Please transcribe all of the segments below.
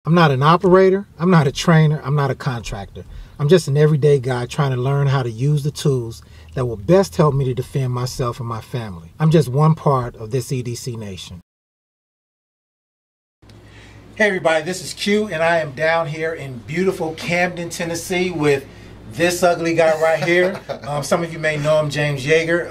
I'm not an operator, I'm not a trainer, I'm not a contractor. I'm just an everyday guy trying to learn how to use the tools that will best help me to defend myself and my family. I'm just one part of this EDC Nation. Hey everybody, this is Q and I am down here in beautiful Camden, Tennessee with this ugly guy right here. Some of you may know him, James Yeager.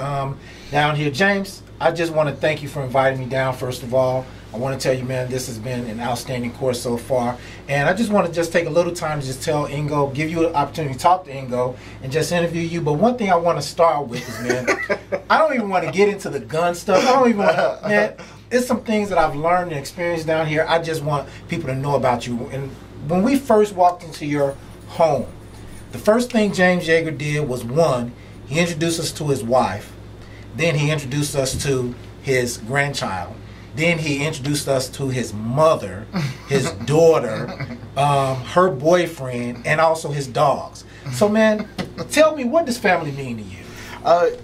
Down here, James, I just want to thank you for inviting me down, first of all. I want to tell you, man, this has been an outstanding course so far. And I just want to just take a little time to just tell Ingo, give you an opportunity to talk to Ingo and just interview you. But one thing I want to start with is, man, I don't even want to get into the gun stuff. I don't even want to, man, it's some things that I've learned and experienced down here. I just want people to know about you. And when we first walked into your home, the first thing James Yeager did was, one, he introduced us to his wife. Then he introduced us to his grandchild. Then he introduced us to his mother, his daughter, her boyfriend, and also his dogs. So, man, tell me, what does family mean to you?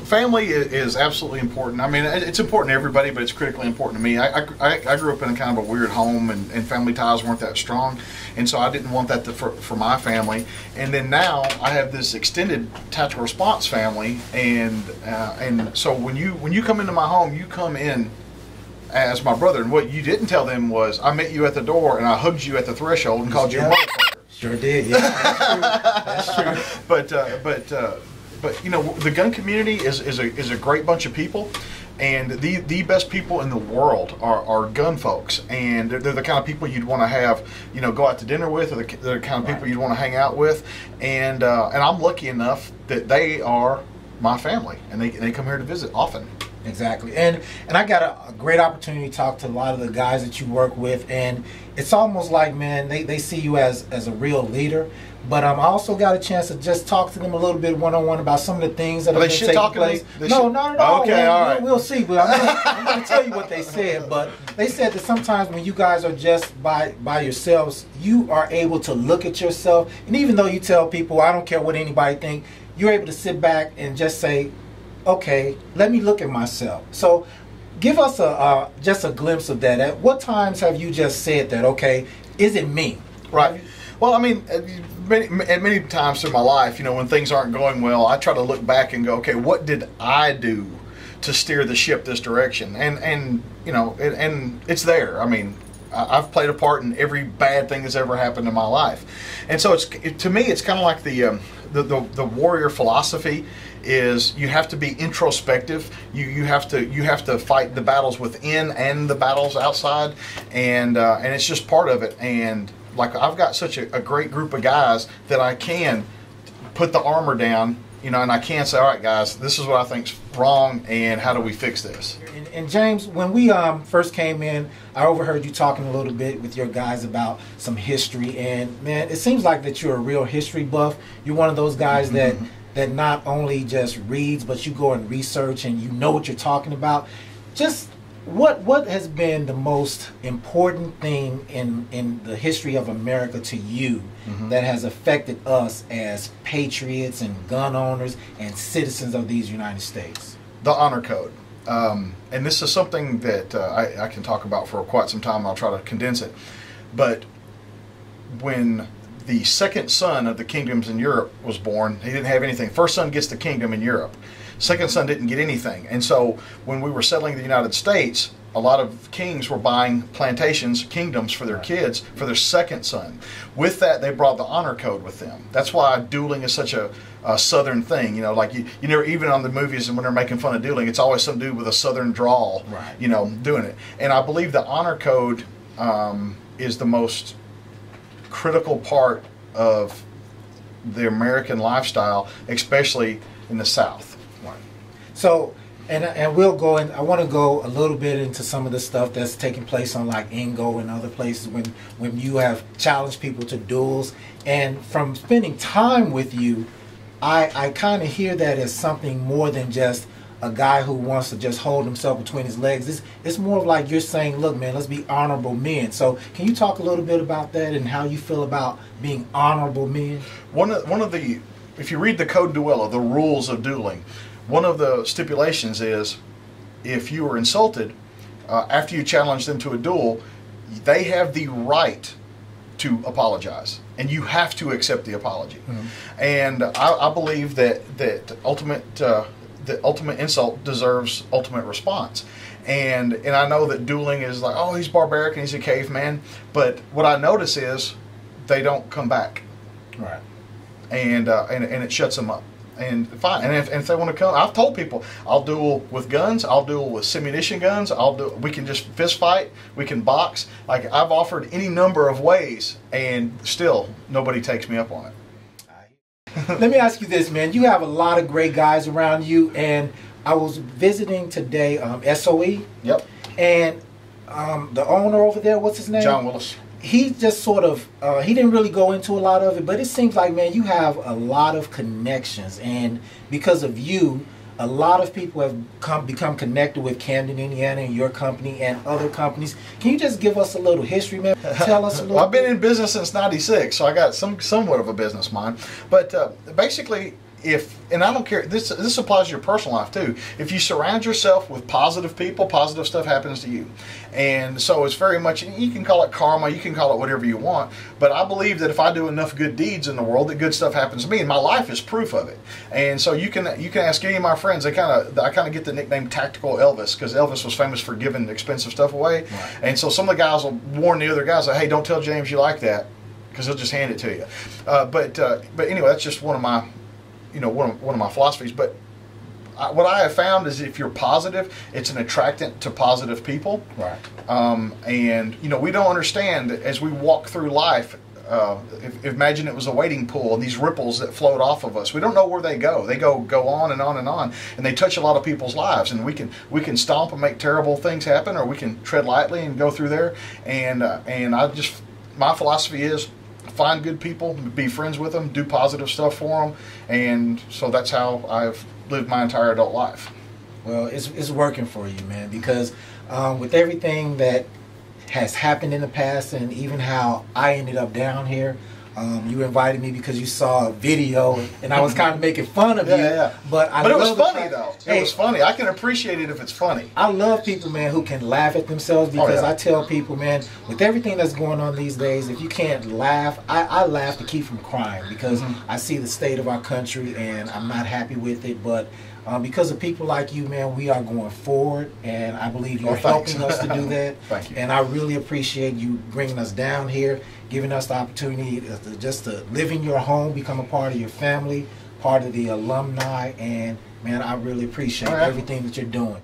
Family is absolutely important. I mean, it's important to everybody, but it's critically important to me. I grew up in a kind of a weird home, and family ties weren't that strong, and so I didn't want that for my family. And then now I have this extended tactical response family, and so when you come into my home, you come in as my brother. And what you didn't tell them was I met you at the door and I hugged you at the threshold and called you a motherfucker. Sure did, yeah. That's true. That's true. But you know, the gun community is a great bunch of people, and the best people in the world are gun folks, and they're the kind of people you'd want to have, you know, go out to dinner with, or the kind of people you'd want to hang out with, and I'm lucky enough that they are my family, and they come here to visit often. Exactly. And I got a great opportunity to talk to a lot of the guys that you work with, and it's almost like, man, they see you as a real leader. But I also got a chance to just talk to them a little bit one-on-one about some of the things that have been taking place. No, not at all. Okay, all right. We'll see. But I'm going to tell you what they said. But they said that sometimes when you guys are just by yourselves, you are able to look at yourself. And even though you tell people, I don't care what anybody thinks, you're able to sit back and just say, okay, let me look at myself. So give us just a glimpse of that. At what times have you just said that, okay, is it me? Right. Well, I mean, many times through my life, you know, when things aren't going well, I try to look back and go, okay, what did I do to steer the ship this direction? And you know, and it's there. I mean, I've played a part in every bad thing that's ever happened in my life. And so to me, it's kind of like the warrior philosophy is you have to be introspective. You have to fight the battles within and the battles outside, and it's just part of it. And like, I've got such a great group of guys that I can put the armor down, you know, and I can say, all right, guys, this is what I think's wrong, and how do we fix this? And James, when we first came in, I overheard you talking a little bit with your guys about some history, and man, it seems like that you're a real history buff. You're one of those guys that not only just reads, but you go and research and you know what you're talking about. Just what has been the most important thing in the history of America to you that has affected us as patriots and gun owners and citizens of these United States? The honor code. And this is something that I can talk about for quite some time. I'll try to condense it. But when the second son of the kingdoms in Europe was born, he didn't have anything. First son gets the kingdom in Europe. Second son didn't get anything. And so when we were settling the United States, a lot of kings were buying plantations, kingdoms for their kids, for their second son. With that, they brought the honor code with them. That's why dueling is such a southern thing. You know, like you never, even on the movies and when they're making fun of dueling, it's always some dude with a southern drawl, right, you know, doing it. And I believe the honor code is the most critical part of the American lifestyle, especially in the South. Right. So, and we'll go in. I want to go a little bit into some of the stuff that's taking place on like Ingo and other places when you have challenged people to duels. And from spending time with you, I kind of hear that as something more than just a guy who wants to just hold himself between his legs. It's more of like you're saying, look, man, let's be honorable men. So can you talk a little bit about that and how you feel about being honorable men? One of the, if you read the Code Duello, the rules of dueling, one of the stipulations is if you were insulted after you challenge them to a duel, they have the right to apologize, and you have to accept the apology. And I believe that ultimate insult deserves ultimate response. And I know that dueling is like, oh, he's barbaric and he's a caveman, but what I notice is they don't come back, right? And it shuts them up. And fine, and if they want to come, I've told people I'll duel with guns, I'll duel with simunition guns, we can just fist fight, we can box. Like, I've offered any number of ways, and still nobody takes me up on it. Let me ask you this, man. You have a lot of great guys around you, and I was visiting today SOE. Yep. And the owner over there, what's his name? John Willis. He just sort of, he didn't really go into a lot of it, but it seems like, man, you have a lot of connections. And because of you, a lot of people have become connected with Camden, Indiana, and your company and other companies. Can you just give us a little history, man? Tell us a little Well, I've been in business since '96, so I got somewhat of a business mind. But basically, and I don't care, this applies to your personal life too. If you surround yourself with positive people, positive stuff happens to you. And so it's very much, you can call it karma, you can call it whatever you want, but I believe that if I do enough good deeds in the world, that good stuff happens to me, and my life is proof of it. And so you can ask any of my friends. I kind of get the nickname Tactical Elvis, because Elvis was famous for giving expensive stuff away. Right. And so some of the guys will warn the other guys, like, hey, don't tell James you like that, because he'll just hand it to you. But anyway, that's just one of my one of my philosophies. But what I have found is, if you're positive, it's an attractant to positive people. Right. And we don't understand, as we walk through life, imagine it was a wading pool, and these ripples that float off of us, we don't know where they go. They go on and on and on, and they touch a lot of people's lives. And we can stomp and make terrible things happen, or we can tread lightly and go through there. And my philosophy is, find good people, be friends with them, do positive stuff for them, and so that's how I've lived my entire adult life. Well, it's working for you, man, because with everything that has happened in the past, and even how I ended up down here, you invited me because you saw a video, and I was kind of making fun of you. Yeah. But it was funny, though. It was funny. I can appreciate it if it's funny. I love people, man, who can laugh at themselves, because I tell people, man, with everything that's going on these days, if you can't laugh, I laugh to keep from crying, because I see the state of our country, and I'm not happy with it. But because of people like you, man, we are going forward, and I believe you're helping us to do that. Thank you. And I really appreciate you bringing us down here, giving us the opportunity just to live in your home, become a part of your family, part of the alumni, and man, I really appreciate everything that you're doing.